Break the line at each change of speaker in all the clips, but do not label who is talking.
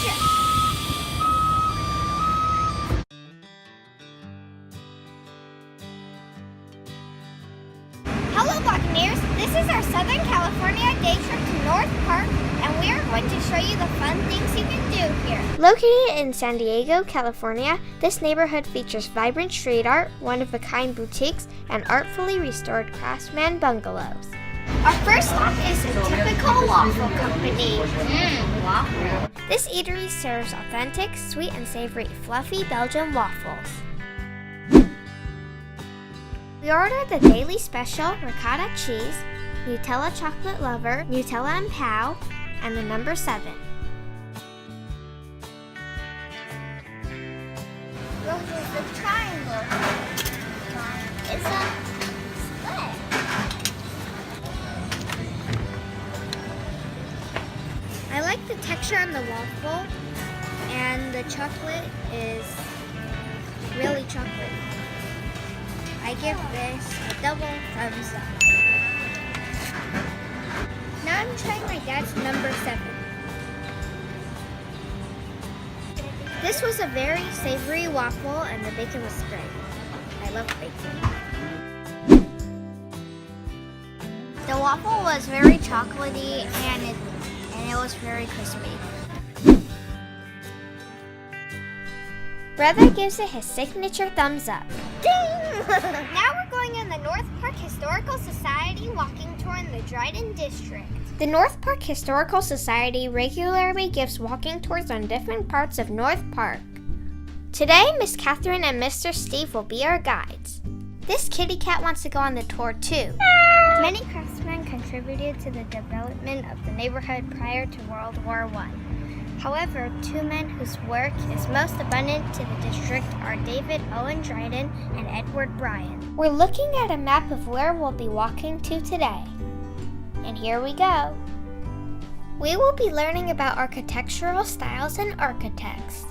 adventure! Hello Buccaneers, this is our Southern California day trip to North Park, and we are going to show you the fun things you can do here. Located in San Diego, California, this neighborhood features vibrant street art, one-of-a-kind boutiques, and artfully restored craftsman bungalows. Our first stop is Atypical Waffle Company. Waffle. This eatery serves authentic, sweet and savory, fluffy Belgian waffles. We ordered the daily special ricotta cheese, Nutella chocolate lover, Nutella and Pow, and the number 7. Well, here's the triangle. It's a split. I like the texture on the waffle, and the chocolate is really chocolate. I give this a double thumbs up. Now I'm trying my dad's number 7. This was a very savory waffle and the bacon was great. I love bacon. The waffle was very chocolatey and it was very crispy. Brother gives it his signature thumbs up. Ding! Now we're going on the North Park Historical Society walking tour in the Dryden District. The North Park Historical Society regularly gives walking tours on different parts of North Park. Today, Miss Catherine and Mr. Steve will be our guides. This kitty cat wants to go on the tour too. Many craftsmen contributed to the development of the neighborhood prior to World War I. However, 2 men whose work is most abundant to the district are David Owen Dryden and Edward Bryan. We're looking at a map of where we'll be walking to today. And here we go. We will be learning about architectural styles and architects.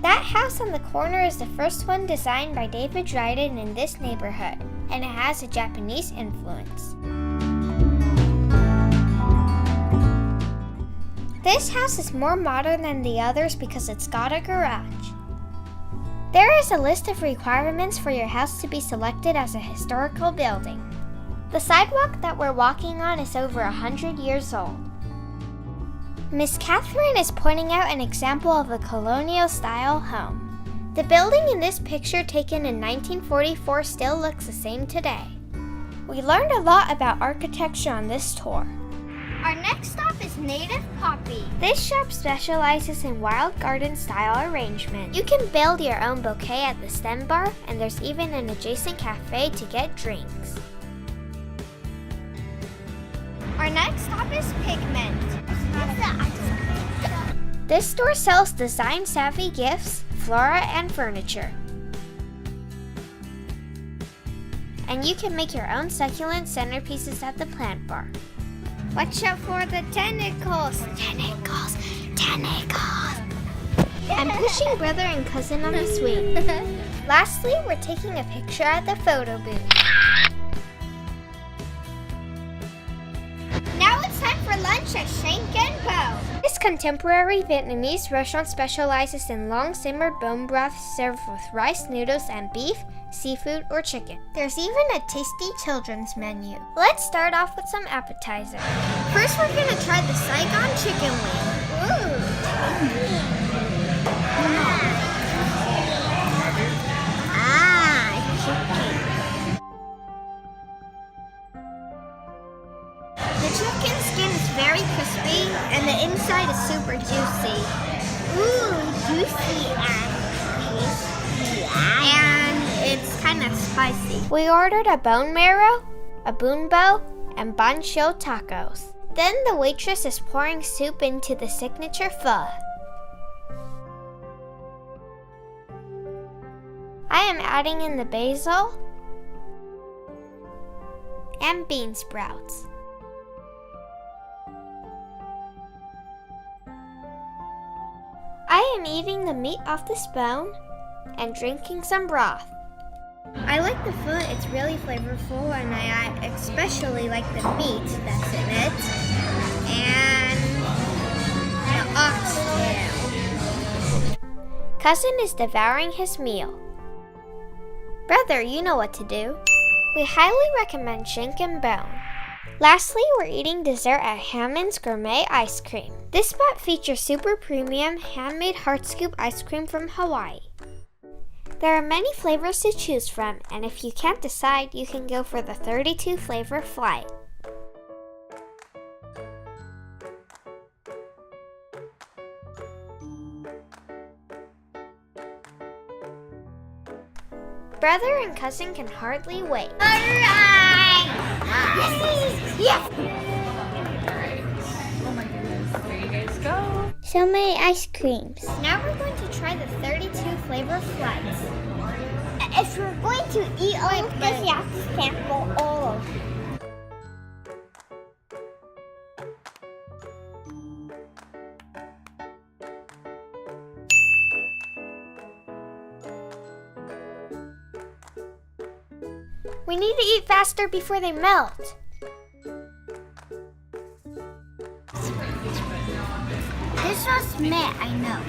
That house on the corner is the first one designed by David Dryden in this neighborhood, and it has a Japanese influence. This house is more modern than the others because it's got a garage. There is a list of requirements for your house to be selected as a historical building. The sidewalk that we're walking on is over 100 years old. Miss Catherine is pointing out an example of a colonial-style home. The building in this picture taken in 1944 still looks the same today. We learned a lot about architecture on this tour. Our next stop is Native Poppy. This shop specializes in wild garden style arrangement. You can build your own bouquet at the stem bar, and there's even an adjacent cafe to get drinks. Our next stop is Pigment. This store sells design-savvy gifts, flora, and furniture. And you can make your own succulent centerpieces at the plant bar. Watch out for the tentacles! Tentacles! Tentacles! I'm pushing brother and cousin on the swing. Lastly, we're taking a picture at the photo booth. Now it's time for lunch at Shank and Bone. This contemporary Vietnamese restaurant specializes in long-simmered bone broth served with rice, noodles, and beef, seafood, or chicken. There's even a tasty children's menu. Let's start off with some appetizers. First, we're gonna try the Saigon chicken wing. Ooh. Chicken. The chicken skin is very crispy, and the inside is super juicy. Ooh, juicy and tasty. And it's kind of spicy. We ordered a bone marrow, a bunbo, and bancho tacos. Then the waitress is pouring soup into the signature pho. I am adding in the basil and bean sprouts. I am eating the meat off this bone and drinking some broth. I like the pho, it's really flavorful, and I especially like the meat that's in it. And the oxtail. Cousin is devouring his meal. Brother, you know what to do. We highly recommend Shank and Bone. Lastly, we're eating dessert at Hammond's Gourmet Ice Cream. This spot features super premium handmade heart scoop ice cream from Hawaii. There are many flavors to choose from, and if you can't decide, you can go for the 32 flavor flight. Brother and cousin can hardly wait.
Alright! Yes!
Alright. Oh my goodness. There you guys go.
So many ice creams.
Now we're going to try the 32 flavor flights.
If you're going to eat all of this, you have to sample all of it.
We need to eat faster before they melt.
This was meh, I know.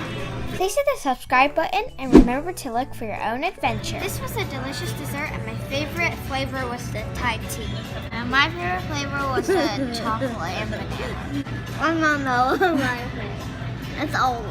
Please hit the subscribe button and remember to look for your own adventure.
This was a delicious dessert, and my favorite flavor was the Thai tea. And my favorite flavor was the chocolate and banana. Oh no, my favorite. That's all.